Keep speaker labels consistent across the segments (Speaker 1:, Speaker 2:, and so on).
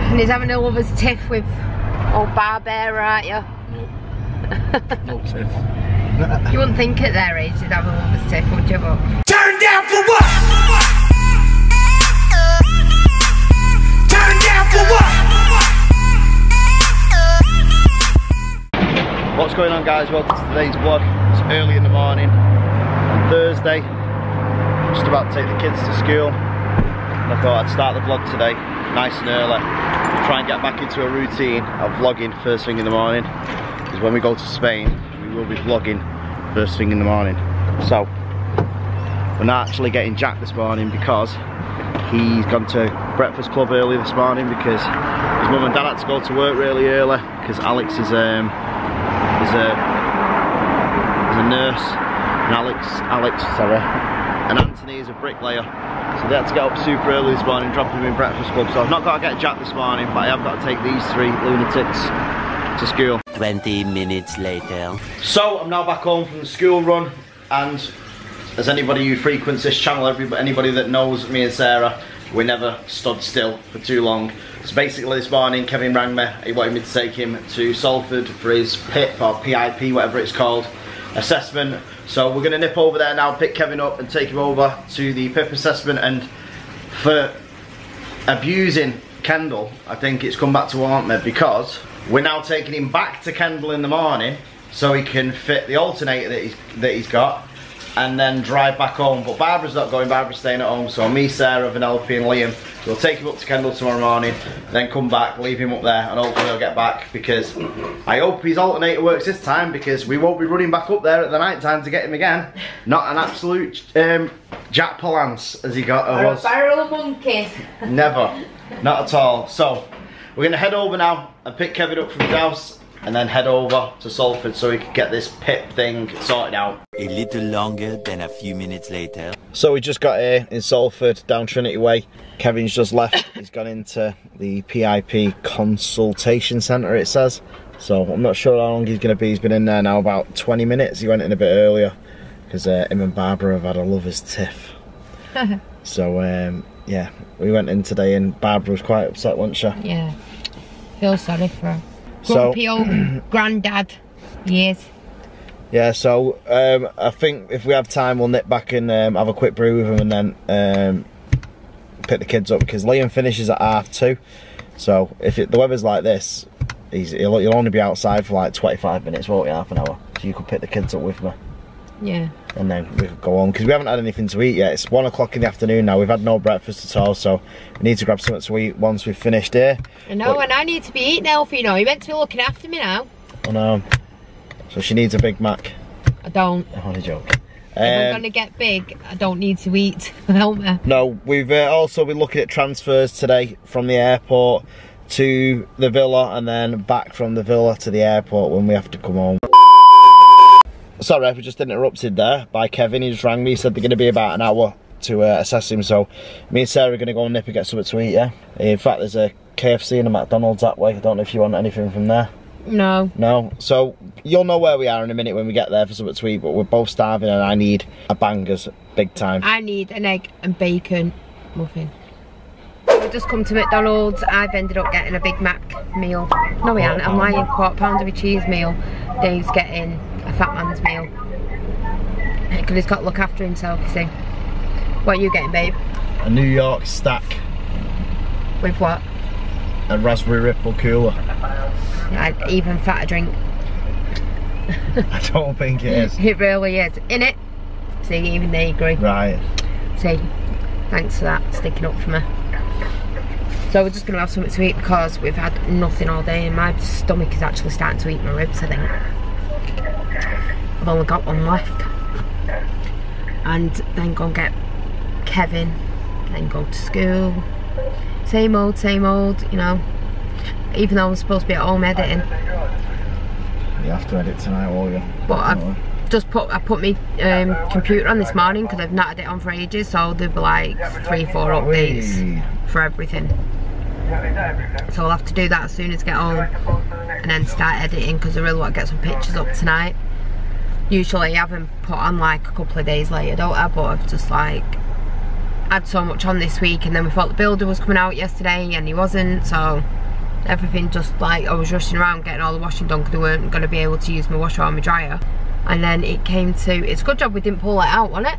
Speaker 1: And he's having a lover's tiff with old Barbera, aren't you?
Speaker 2: No tiff.
Speaker 1: You wouldn't think at their age they'd have a lover's tiff, would you? But
Speaker 3: turn down for what? Turn down for what?
Speaker 2: What's going on, guys? Welcome to today's vlog. It's early in the morning on Thursday. I'm just about to take the kids to school. And I thought I'd start the vlog today nice and early. Try and get back into a routine of vlogging first thing in the morning. Because when we go to Spain, we will be vlogging first thing in the morning. So, we're not actually getting Jack this morning because he's gone to breakfast club early this morning because his mum and dad had to go to work really early because Alex is a nurse and and Anthony is a bricklayer, so they had to get up super early this morning, drop him in breakfast club. So I've not got to get Jack this morning, but I have got to take these three lunatics to school.
Speaker 4: 20 minutes later.
Speaker 2: So I'm now back home from the school run, and as anybody who frequents this channel, anybody that knows me and Sarah, we never stood still for too long. So basically this morning Kevin rang me, he wanted me to take him to Salford for his PIP or PIP, whatever it's called, assessment. So we're going to nip over there now, pick Kevin up and take him over to the PIP assessment. And for abusing Kendall, I think it's come back to haunt me because we're now taking him back to Kendall in the morning so he can fit the alternator that he's got and then drive back home. But Barbara's not going, Barbara's staying at home, so me, Sarah, Vanellope and Liam will take him up to Kendall tomorrow morning, then come back, leave him up there, and hopefully he'll get back, because I hope his alternator works this time, because we won't be running back up there at the night time to get him again. Not an absolute Jack Palance as he got.
Speaker 1: or a barrel of monkeys.
Speaker 2: Never, not at all. So we're going to head over now and pick Kevin up from his house, and then head over to Salford so we can get this PIP thing sorted out.
Speaker 4: A little longer than a few minutes later.
Speaker 2: So we just got here in Salford, down Trinity Way. Kevin's just left. He's gone into the PIP consultation centre, it says. So I'm not sure how long he's going to be. He's been in there now about 20 minutes. He went in a bit earlier because him and Barbara have had a lover's tiff. So yeah, we went in today and Barbara was quite upset, wasn't she?
Speaker 1: Yeah, feel sorry for her. Grumpy old granddad he is.
Speaker 2: Yeah, so I think if we have time we'll nip back and have a quick brew with him and then pick the kids up, because Liam finishes at 2:30. So if the weather's like this, you'll only be outside for like 25 minutes, won't you, half an hour? So you could pick the kids up with me. Yeah. And then we could go home, because we haven't had anything to eat yet. It's 1 o'clock in the afternoon now. We've had no breakfast at all, so we need to grab something to eat once we've finished here.
Speaker 1: I know, and I need to be eating healthy, you know. You're meant to be looking after me now.
Speaker 2: I know. So she needs a Big Mac.
Speaker 1: I don't.
Speaker 2: I'm only joking.
Speaker 1: If I'm going to get big, I don't need to eat, help me.
Speaker 2: No, we've also been looking at transfers today from the airport to the villa and then back from the villa to the airport when we have to come home. Sorry, we just interrupted there by Kevin. He just rang me, he said they're going to be about an hour to assess him, so me and Sarah are going to go and nip and get something to eat, yeah? In fact, there's a KFC and a McDonald's that way. I don't know if you want anything from there.
Speaker 1: No.
Speaker 2: No, so you'll know where we are in a minute when we get there for something to eat, but we're both starving and I need a bangers big time.
Speaker 1: I need an egg and bacon muffin. We've just come to McDonald's. I've ended up getting a Big Mac meal. No, we aren't. I'm lying. £1/4 of a cheese meal. Dave's getting a fat man's meal. Because he's got to look after himself, you see. What are you getting, babe?
Speaker 2: A New York stack.
Speaker 1: With what?
Speaker 2: A raspberry ripple cooler.
Speaker 1: Yeah, even fatter drink.
Speaker 2: I don't think it is.
Speaker 1: It really is. In it. See, even they agree.
Speaker 2: Right.
Speaker 1: See, thanks for that, sticking up for me. So we're just going to have something to eat because we've had nothing all day and my stomach is actually starting to eat my ribs, I think. I've only got one left. And then go and get Kevin, then go to school. Same old, you know. Even though I'm supposed to be at home editing.
Speaker 2: You have to edit tonight, won't you?
Speaker 1: But I put my computer on this morning because I've not had it on for ages, so there'll be like 3-4 updates for everything. So I'll have to do that as soon as I get home and then start editing, because I really want to get some pictures up tonight. Usually I have them put on like a couple of days later, don't I? But I've just like had so much on this week, and then we thought the builder was coming out yesterday and he wasn't, so everything just like, I was rushing around getting all the washing done because we weren't going to be able to use my washer or my dryer. And then it came to, it's a good job we didn't pull it out, wasn't it?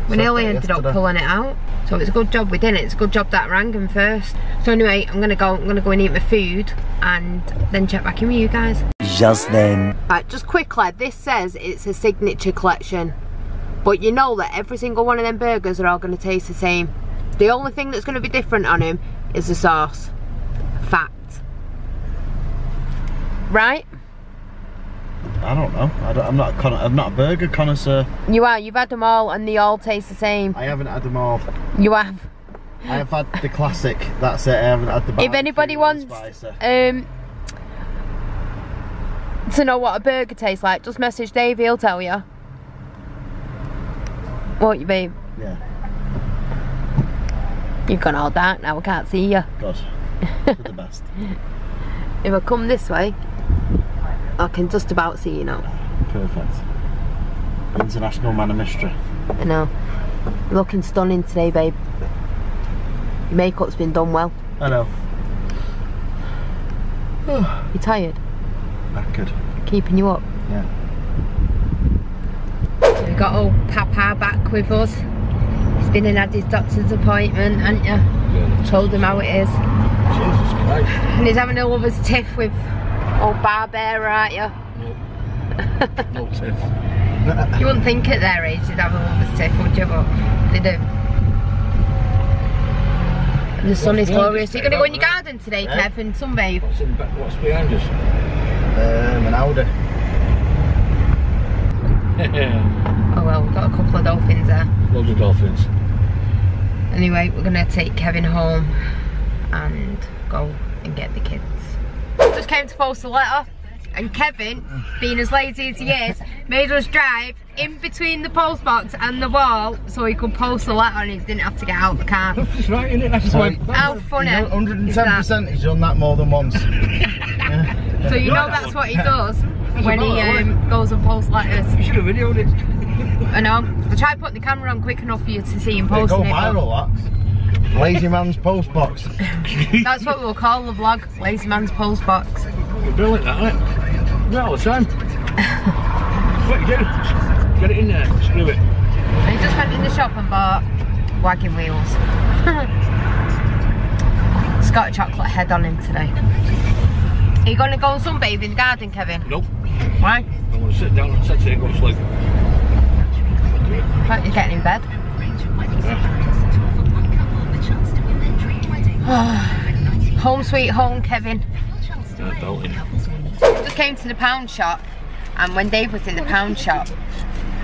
Speaker 1: We nearly ended up pulling it out, so it's a good job we didn't. It's a good job that I rang him first. So anyway, I'm gonna go and eat my food and then check back in with you guys.
Speaker 4: Just then.
Speaker 1: Right, just quickly, this says it's a signature collection, but you know that every single one of them burgers are all gonna taste the same. The only thing that's gonna be different on them is the sauce. Fact. Right?
Speaker 2: I don't know. I'm not a burger connoisseur.
Speaker 1: You are. You've had them all, and they all taste the same.
Speaker 2: I haven't had them all.
Speaker 1: You have.
Speaker 2: I have had the classic. That's it. I haven't had the.
Speaker 1: If anybody wants to know what a burger tastes like, just message Dave. He'll tell you. Won't you, babe?
Speaker 2: Yeah.
Speaker 1: You've gone all dark now. I can't see you.
Speaker 2: God. You're the best.
Speaker 1: If I come this way, I can just about see you now.
Speaker 2: Perfect. International man of mystery.
Speaker 1: I know. You're looking stunning today, babe. Your makeup's been done well.
Speaker 2: I know.
Speaker 1: You tired?
Speaker 2: Knackered.
Speaker 1: Keeping you up?
Speaker 2: Yeah.
Speaker 1: So we got old Papa back with us. He's been and had his doctor's appointment, hasn't you? Yeah. Told him how it is.
Speaker 5: Jesus Christ.
Speaker 1: And he's having a lover's tiff with old Barbera, aren't you?
Speaker 5: No Tiff.
Speaker 1: You wouldn't think at their age they'd have a lover's tiff, would you? But they do. And the sun is glorious. Are you going to go in your garden today, Kev, and sunbathe?
Speaker 5: What's behind us?
Speaker 2: An Audi.
Speaker 1: Oh well, we've got a couple of dolphins there.
Speaker 5: Loads of dolphins.
Speaker 1: Anyway, we're going to take Kevin home and go and get the kids. Just came to post a letter, and Kevin, being as lazy as he is, made us drive in between the post box and the wall so he could post the letter and he didn't have to get out the car.
Speaker 5: That's right, isn't it? That's why.
Speaker 1: How funny.
Speaker 2: 110% he's done that more than once.
Speaker 1: So you know that's what he does when he goes and posts letters.
Speaker 5: You should have videoed it.
Speaker 1: I know. I tried putting the camera on quick enough for you to see him posting it.
Speaker 2: Go viral, that. Lazy man's post box.
Speaker 1: That's what we'll call the vlog, Lazy Man's Post Box.
Speaker 5: You're brilliant, that, isn't it? Yeah, all the time. What you do? Get it in there, screw it.
Speaker 1: I just went in the shop and bought wagon wheels. It's got a chocolate head on him today. Are you going to go sunbathe in the garden, Kevin?
Speaker 5: Nope.
Speaker 1: Why?
Speaker 5: I want to sit down and sit here and go to sleep.
Speaker 1: Right, you're getting in bed. Home sweet home, Kevin. Just came to the pound shop, and when Dave was in the pound shop,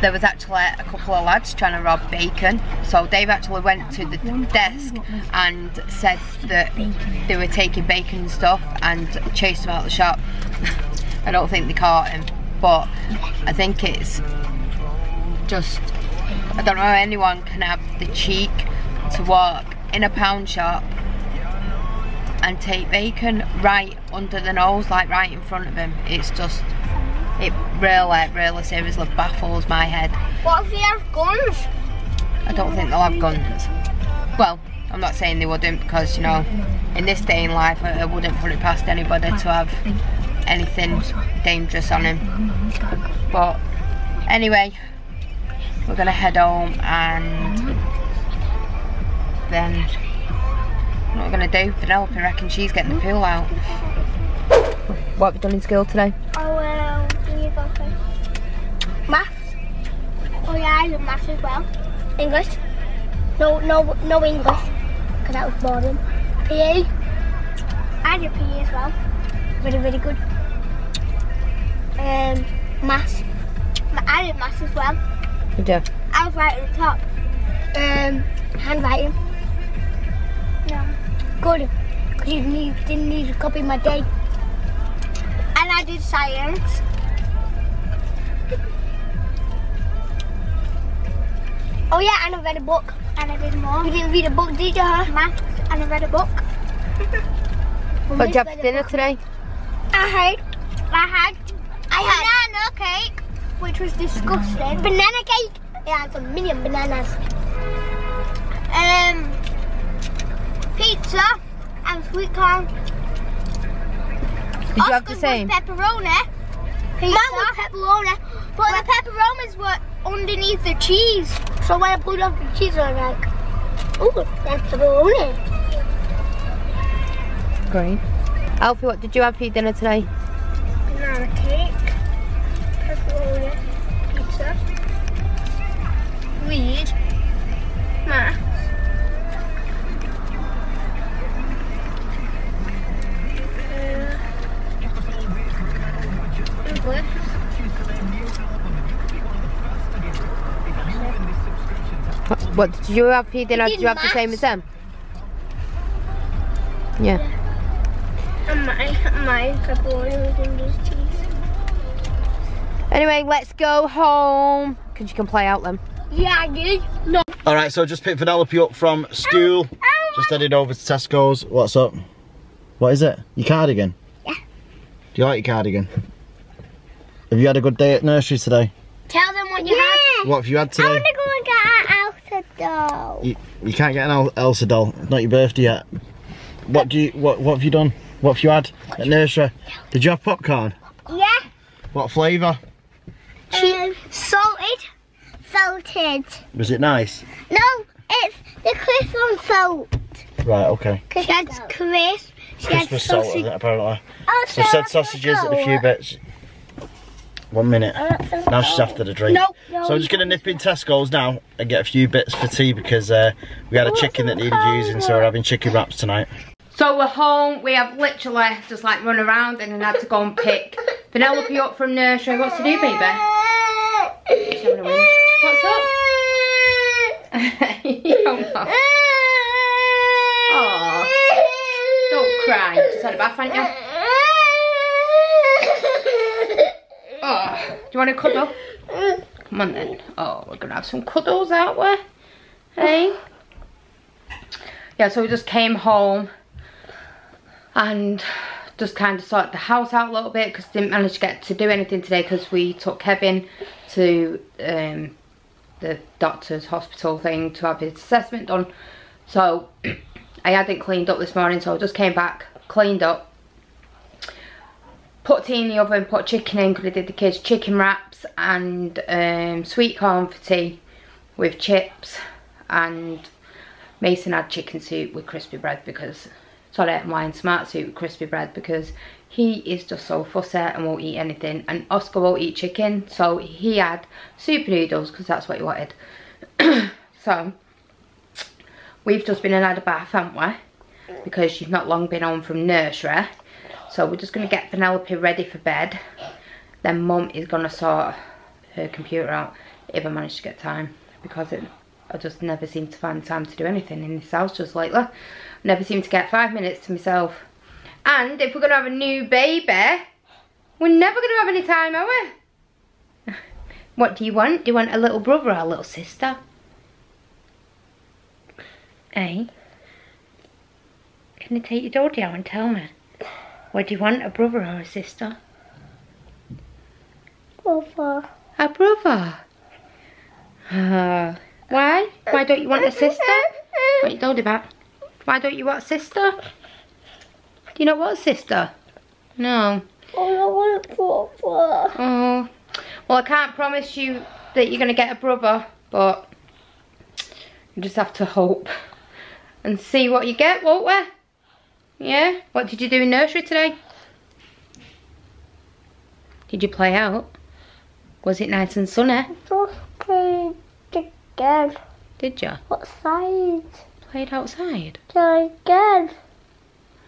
Speaker 1: there was actually a couple of lads trying to rob bacon. So Dave actually went to the desk and said that they were taking bacon and stuff and chased him out of the shop. I don't think they caught him, but I think it's just, I don't know how anyone can have the cheek to walk in a pound shop and take bacon right under the nose, like right in front of him. It's just, it really seriously baffles my head.
Speaker 6: What if they have guns?
Speaker 1: I don't think they'll have guns. Well, I'm not saying they wouldn't, because, you know, in this day in life, I wouldn't put it past anybody to have anything dangerous on him. But anyway, we're gonna head home, and then what we're gonna do, Penelope reckons she's getting the pool out. What have you done in school today?
Speaker 6: Oh, geography. Maths. Oh yeah, I love maths as well. English. No English, because that was boring. PE. I did PE as well. Very good. Maths. I did maths as well.
Speaker 1: You do?
Speaker 6: I was right at the top. Handwriting. Yeah. Good. Because you didn't need to copy my day. And I did science. Oh yeah, and I read a book. And I read more. You didn't read a book, did you, huh? Maths. And I read a book.
Speaker 1: What did you have for dinner today?
Speaker 6: I had banana cake, which was disgusting. Banana cake. It had a million bananas. Pizza and sweet corn.
Speaker 1: Did you have the same?
Speaker 6: Pepperoni. Pizza. Mine was pepperoni, but the pepperonis were underneath the cheese. So when I pulled off the cheese, I was like, ooh, that's pepperoni.
Speaker 1: Great. Alfie, what did you have for your dinner today?
Speaker 6: Banana cake, pepperoni, pizza, weed, maths.
Speaker 1: What did you have for your dinner? Did you have the same as them? Yeah.
Speaker 6: And my pepperoni was in this cheese.
Speaker 1: Anyway, let's go home. Because you can play out them.
Speaker 6: Yeah, I did. No.
Speaker 2: Alright, so just picked Penelope up from school. Just headed over to Tesco's. What's up? What is it? Your cardigan?
Speaker 6: Yeah.
Speaker 2: Do you like your cardigan? Have you had a good day at nursery today?
Speaker 6: Tell them what you had.
Speaker 2: What have you had today?
Speaker 6: I want to go and get an Elsa doll.
Speaker 2: You can't get an Elsa doll. It's not your birthday yet. What have you done? What have you had at nursery? Did you have popcorn?
Speaker 6: Yeah.
Speaker 2: What flavour?
Speaker 6: Salted. Salted.
Speaker 2: Was it nice?
Speaker 6: No, it's the crisp on salt.
Speaker 2: Right, okay.
Speaker 6: Because she had crisp. She had
Speaker 2: Christmas salt,
Speaker 6: sausage.
Speaker 2: isn't it, apparently?
Speaker 6: Oh,
Speaker 2: So said sausages and a few bits. 1 minute. Now she's after the drink.
Speaker 6: No,
Speaker 2: So I'm just going to nip in Tesco's now and get a few bits for tea because we had a chicken that needed using, so we're having chicken wraps tonight.
Speaker 1: So we're home. We have literally just like run around and then had to go and pick Penelope up from nursery. What's to do, baby? She's having a whinge. What's up? Oh, don't cry. You just had a bath, haven't you? Oh, do you want a cuddle? Come on then. Oh, we're gonna have some cuddles, aren't we? Hey? Yeah, so we just came home and just kind of sorted the house out a little bit because didn't manage to get to do anything today because we took Kevin to the doctor's hospital thing to have his assessment done. So I hadn't cleaned up this morning, so I just came back, cleaned up, put tea in the oven, put chicken in because I did the kids chicken wraps and sweet corn for tea with chips, and Mason had chicken soup with crispy bread because, sorry, wine smart soup with crispy bread because he is just so fussy and won't eat anything, and Oscar won't eat chicken, so he had super noodles because that's what he wanted. So we've just been and had a bath, haven't we, because she's not long been home from nursery. So we're just going to get Penelope ready for bed. Then Mum is going to sort her computer out if I manage to get time, because I just never seem to find time to do anything in this house just lately. Never seem to get 5 minutes to myself. And if we're going to have a new baby, we're never going to have any time, are we? What do you want? Do you want a little brother or a little sister? Eh? Can you take your door down and tell me? What do you want, a brother or a sister?
Speaker 6: Brother.
Speaker 1: A brother? Why? Why don't you want a sister? What you told about? Why don't you want a sister? Do you not want a sister? No.
Speaker 6: Oh, I want a brother.
Speaker 1: Oh. Well, I can't promise you that you're going to get a brother, but you just have to hope and see what you get, won't we? Yeah? What did you do in nursery today? Did you play out? Was it nice and sunny?
Speaker 6: Just played again.
Speaker 1: Did you?
Speaker 6: Outside.
Speaker 1: Played outside?
Speaker 6: Again.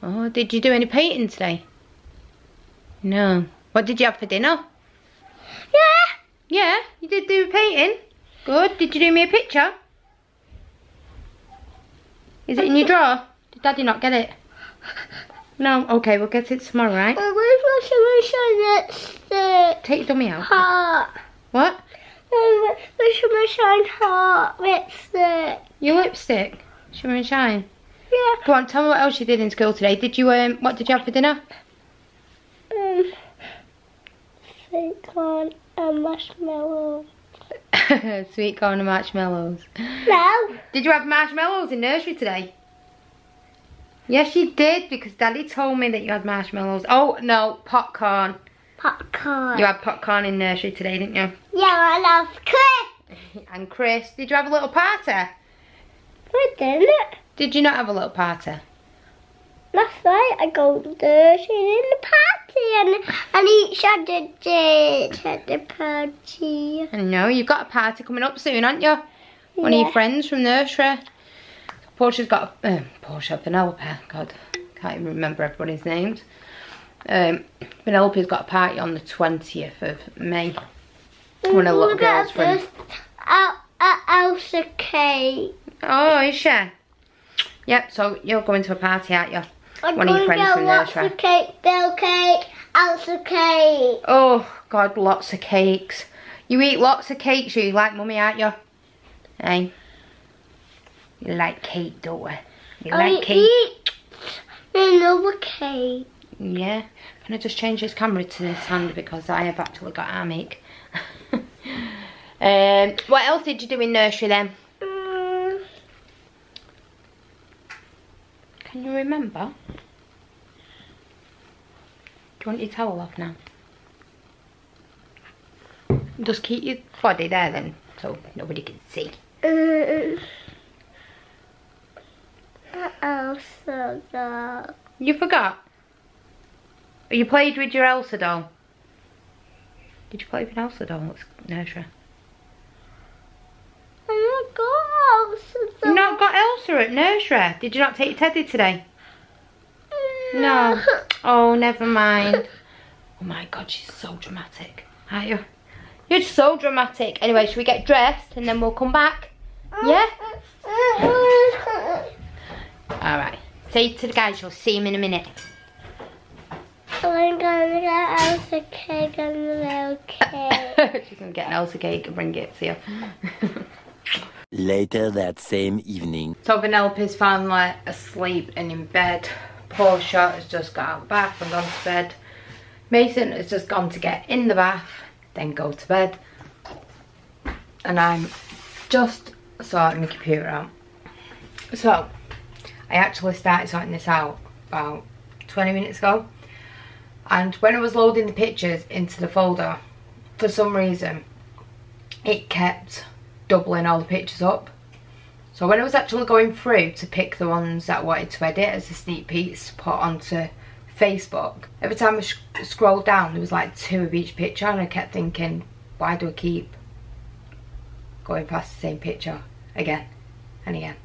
Speaker 1: Oh, did you do any painting today? No. What did you have for dinner?
Speaker 6: Yeah.
Speaker 1: Yeah, you did do painting. Good. Did you do me a picture? Is it in your drawer? Did Daddy not get it? No? Okay, we'll get it tomorrow, right?
Speaker 6: Where's my lipstick?
Speaker 1: Take your dummy out.
Speaker 6: Heart.
Speaker 1: What?
Speaker 6: Where's my shine heart lipstick?
Speaker 1: Your lipstick? Shimmer and shine.
Speaker 6: Yeah.
Speaker 1: Go on, tell me what else you did in school today. Did you, what did you have for dinner?
Speaker 6: Sweet corn and marshmallow.
Speaker 1: Sweet corn and marshmallows.
Speaker 6: No.
Speaker 1: Did you have marshmallows in nursery today? Yes, you did, because Daddy told me that you had marshmallows. Oh, no, popcorn.
Speaker 6: Popcorn.
Speaker 1: You had popcorn in nursery today, didn't you?
Speaker 6: Yeah, I love Chris.
Speaker 1: And Chris, did you have a little party?
Speaker 6: I didn't.
Speaker 1: Did you not have a little party?
Speaker 6: Last night I go to nursery in the party and each had a date at the party.
Speaker 1: I know, you've got a party coming up soon, haven't you? One of your friends from nursery. Portia's got a, Portia, Penelope, God, can't even remember everybody's names. Penelope's got a party on the 20th of May. One of the little girls' friends.
Speaker 6: Elsa cake.
Speaker 1: Oh, is she? Yep, so you're going to a party, aren't you?
Speaker 6: I'm
Speaker 1: One of your friends from nursery.
Speaker 6: Lots of cake, Bill cake, Elsa cake.
Speaker 1: Oh, God, lots of cakes. You eat lots of cakes, you like mummy, aren't you? Hey? You like cake, don't you? You like cake?
Speaker 6: Eat another cake.
Speaker 1: Yeah. Can I just change this camera to this hand because I have actually got armache. What else did you do in nursery then? Can you remember? Do you want your towel off now? Just keep your body there then, so nobody can see.
Speaker 6: Elsa doll.
Speaker 1: You forgot? Or you played with your Elsa doll? Did you play with Elsa doll at nursery?
Speaker 6: I got Elsa doll.
Speaker 1: You not got Elsa at nursery? Did you not take your teddy today? No. Oh, never mind. Oh my God, she's so dramatic. Aren't you? You're so dramatic. Anyway, should we get dressed and then we'll come back? Yeah? Alright. Say to the guys, you'll see him in a minute.
Speaker 6: I'm gonna get Elsa cake and a little cake.
Speaker 1: She's gonna get an Elsa cake and bring it to you.
Speaker 4: Later that same evening.
Speaker 1: So Penelope's finally asleep and in bed. Portia has just got out of the bath and gone to bed. Mason has just gone to get in the bath, then go to bed. And I'm just sorting my computer out. So, I actually started sorting this out about 20 minutes ago. And when I was loading the pictures into the folder, for some reason, it kept doubling all the pictures up. So when I was actually going through to pick the ones that I wanted to edit as a sneak peeks to put onto Facebook, every time I scrolled down there was like 2 of each picture, and I kept thinking, why do I keep going past the same picture again and again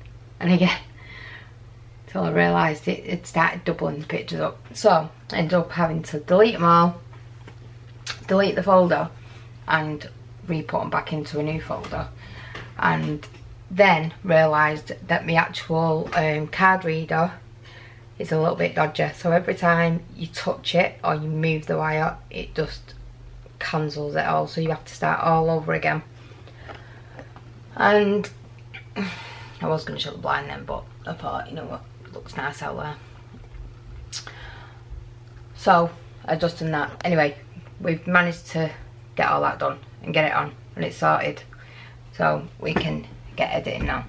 Speaker 1: and again? Till I realised it started doubling the pictures up. So I ended up having to delete them all, delete the folder and re-put them back into a new folder. And then realised that my actual card reader is a little bit dodgy, so every time you touch it or you move the wire it just cancels it all, so you have to start all over again. And I was going to shut the blind then, but I thought, you know what, it looks nice out there, so I just done that. Anyway, we've managed to get all that done and get it on and it's sorted, so we can get editing now.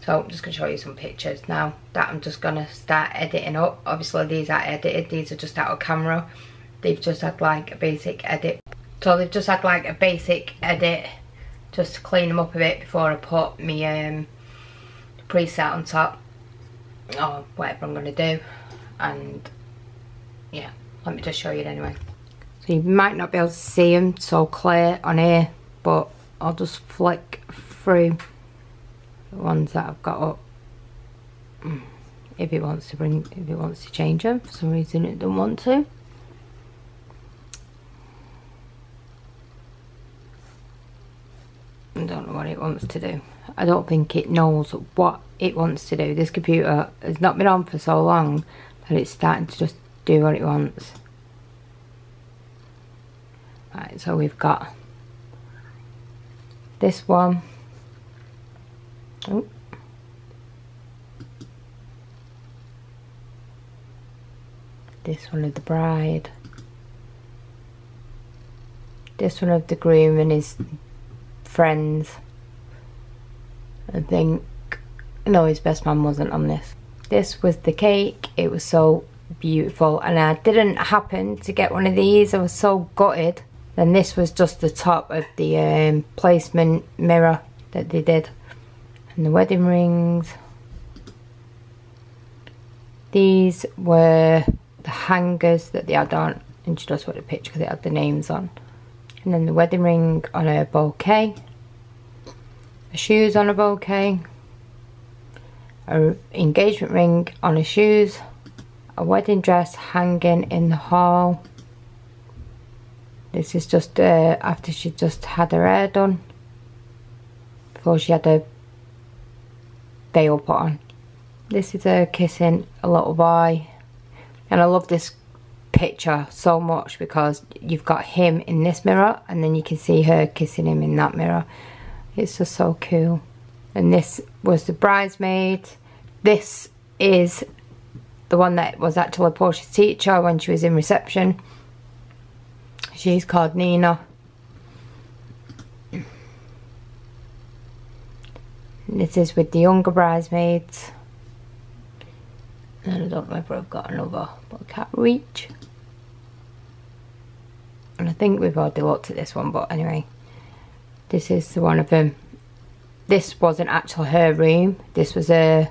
Speaker 1: So I'm just going to show you some pictures now that I'm just going to start editing up. Obviously these are edited, these are just out of camera. They've just had like a basic edit. So they've just had like a basic edit just to clean them up a bit before I put my preset on top or whatever I'm going to do. And yeah, let me just show you it anyway. So you might not be able to see them so clear on here, but I'll just flick through the ones that I've got up. If it wants to change them, for some reason it doesn't want to. I don't know what it wants to do. I don't think it knows what it wants to do. This computer has not been on for so long that it's starting to just do what it wants. Right, so we've got this one. Oh. This one of the bride. This one of the groom and his Friends. I think, no, his best man wasn't on this. This was the cake. It was so beautiful, and I didn't happen to get one of these. I was so gutted. Then this was just the top of the placement mirror that they did. And the wedding rings. These were the hangers that they had on, and she just put a picture because it had the names on. And then the wedding ring on a bouquet. The shoes on a bouquet. An engagement ring on her shoes. A wedding dress hanging in the hall. This is just after she just had her hair done. Before she had a veil put on. This is her kissing a little boy. And I love this picture so much because you've got him in this mirror and then you can see her kissing him in that mirror. It's just so cool. And this was the bridesmaid. This is the one that was actually Portia's teacher when she was in reception. She's called Nina. And this is with the younger bridesmaids. And I don't know if I've got another, but I can't reach. And I think we've already looked at this one, but anyway. This is the one of them. This wasn't actually her room. This was her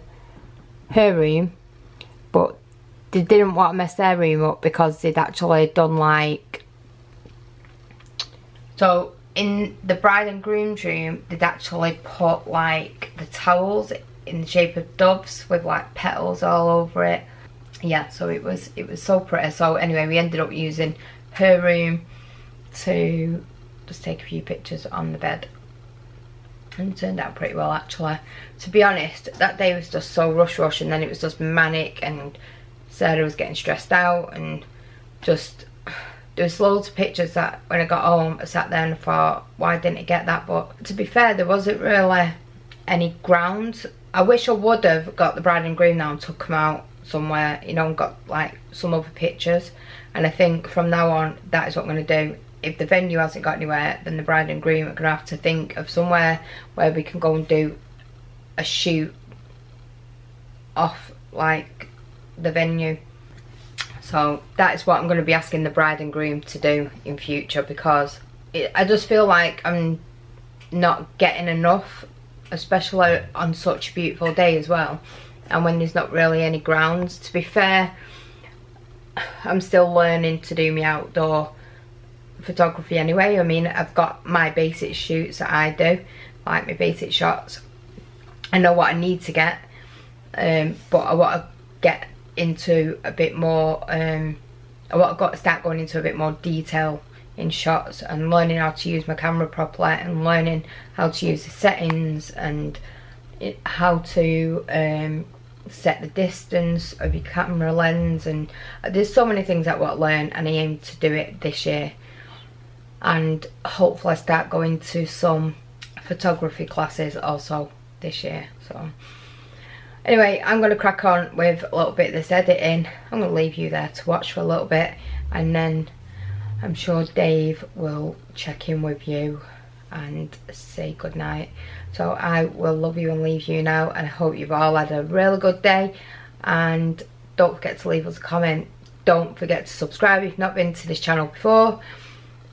Speaker 1: room. But they didn't want to mess their room up because they'd actually done like... So in the bride and groom's room, they'd actually put like the towels in the shape of doves with like petals all over it. Yeah, so it was so pretty. So anyway, we ended up using her room to just take a few pictures on the bed, and it turned out pretty well actually. To be honest, that day was just so rush, and then it was just manic, and Sarah was getting stressed out, and just there was loads of pictures that when I got home I sat there and I thought, why didn't I get that? But to be fair, there wasn't really any grounds. I wish I would have got the bride and groom now and took them out somewhere, you know, and got like some other pictures. And I think from now on, that is what I'm going to do. If the venue hasn't got anywhere, then the bride and groom are going to have to think of somewhere where we can go and do a shoot off like the venue. So that is what I'm going to be asking the bride and groom to do in future, because I just feel like I'm not getting enough, especially on such a beautiful day as well, and when there's not really any grounds. To be fair, I'm still learning to do my outdoor photography anyway. I mean, I've got my basic shoots that I do, like my basic shots. I know what I need to get, but I want to get into a bit more, I want to start going into a bit more detail in shots, and learning how to use my camera properly, and learning how to use the settings, and how to set the distance of your camera lens. And there's so many things I want to learn, and I aim to do it this year, and hopefully start going to some photography classes also this year. So anyway, I'm going to crack on with a little bit of this editing. I'm going to leave you there to watch for a little bit, and then I'm sure Dave will check in with you and say goodnight. So I will love you and leave you now, and I hope you've all had a really good day. And don't forget to leave us a comment. Don't forget to subscribe if you've not been to this channel before.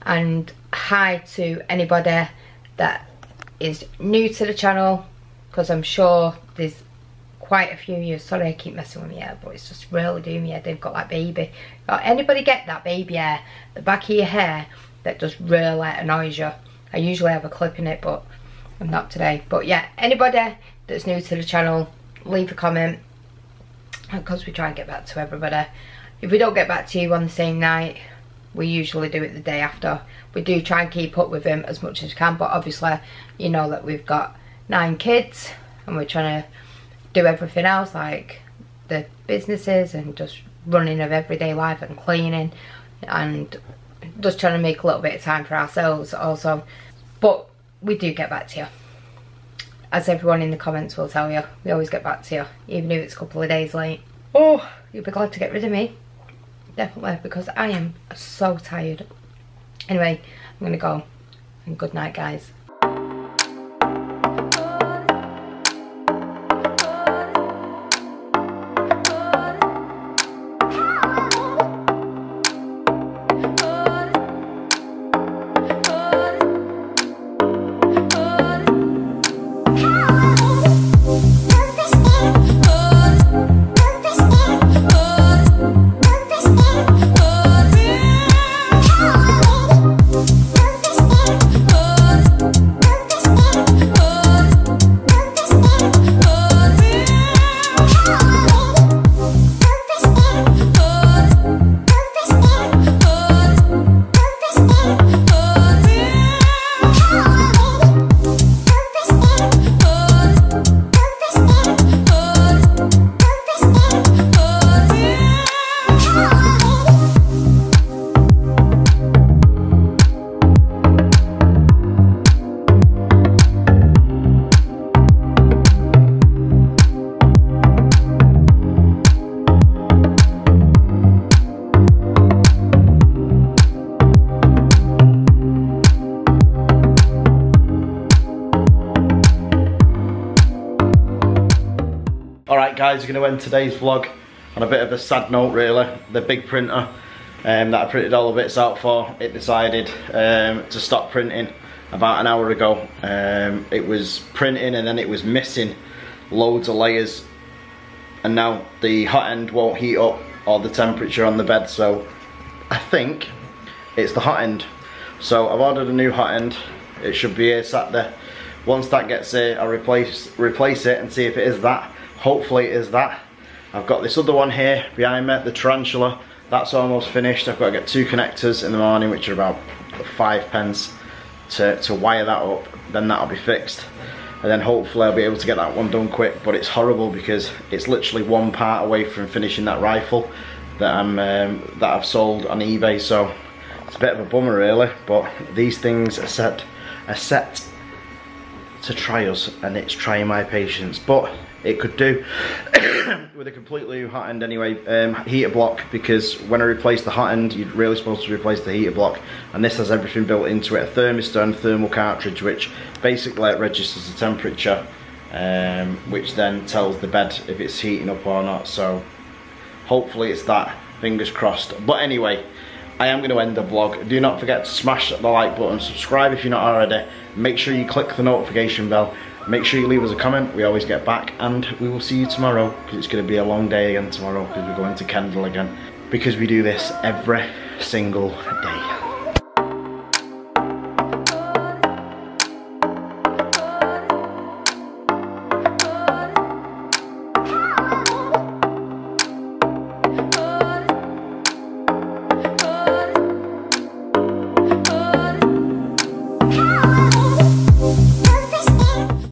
Speaker 1: And hi to anybody that is new to the channel, because I'm sure there's quite a few of you. Sorry I keep messing with my hair, but it's just really doing me head. They've got that baby. Anybody get that baby hair, the back of your hair, that just really annoys you? I usually have a clip in it, but I'm not today. But yeah, anybody that's new to the channel, leave a comment, because we try and get back to everybody. If we don't get back to you on the same night, we usually do it the day after. We do try and keep up with them as much as we can, but obviously you know that we've got 9 kids and we're trying to do everything else, like the businesses and just running of everyday life and cleaning, and just trying to make a little bit of time for ourselves also. But we do get back to you, as everyone in the comments will tell you. We always get back to you, even if it's a couple of days late. Oh, you'll be glad to get rid of me, definitely, because I am so tired. Anyway, I'm gonna go, and good night guys.
Speaker 2: Alright guys, we're going to end today's vlog on a bit of a sad note really. The big printer that I printed all the bits out for, it decided to stop printing about an hour ago. It was printing and then it was missing loads of layers, and now the hot end won't heat up or the temperature on the bed, so I think it's the hot end. So I've ordered a new hot end. It should be here sat there. Once that gets here, I'll replace it and see if it is that. Hopefully it is that. I've got this other one here behind me, the tarantula. That's almost finished. I've got to get 2 connectors in the morning, which are about 5p to wire that up. Then that'll be fixed, and then hopefully I'll be able to get that one done quick. But it's horrible because it's literally one part away from finishing that rifle that I've sold on eBay. So it's a bit of a bummer really, but these things are set to try us, and it's trying my patience, but it could do with a completely new hot end anyway. Heater block, because when I replace the hot end, you're really supposed to replace the heater block, and this has everything built into it, a thermistor and thermal cartridge, which basically it registers the temperature, which then tells the bed if it's heating up or not. So hopefully it's that, fingers crossed. But anyway, I am going to end the vlog. Do not forget to smash the like button, subscribe if you're not already, make sure you click the notification bell, make sure you leave us a comment, we always get back, and we will see you tomorrow, because it's going to be a long day again tomorrow, because we're going to Kendal again, because we do this every single day.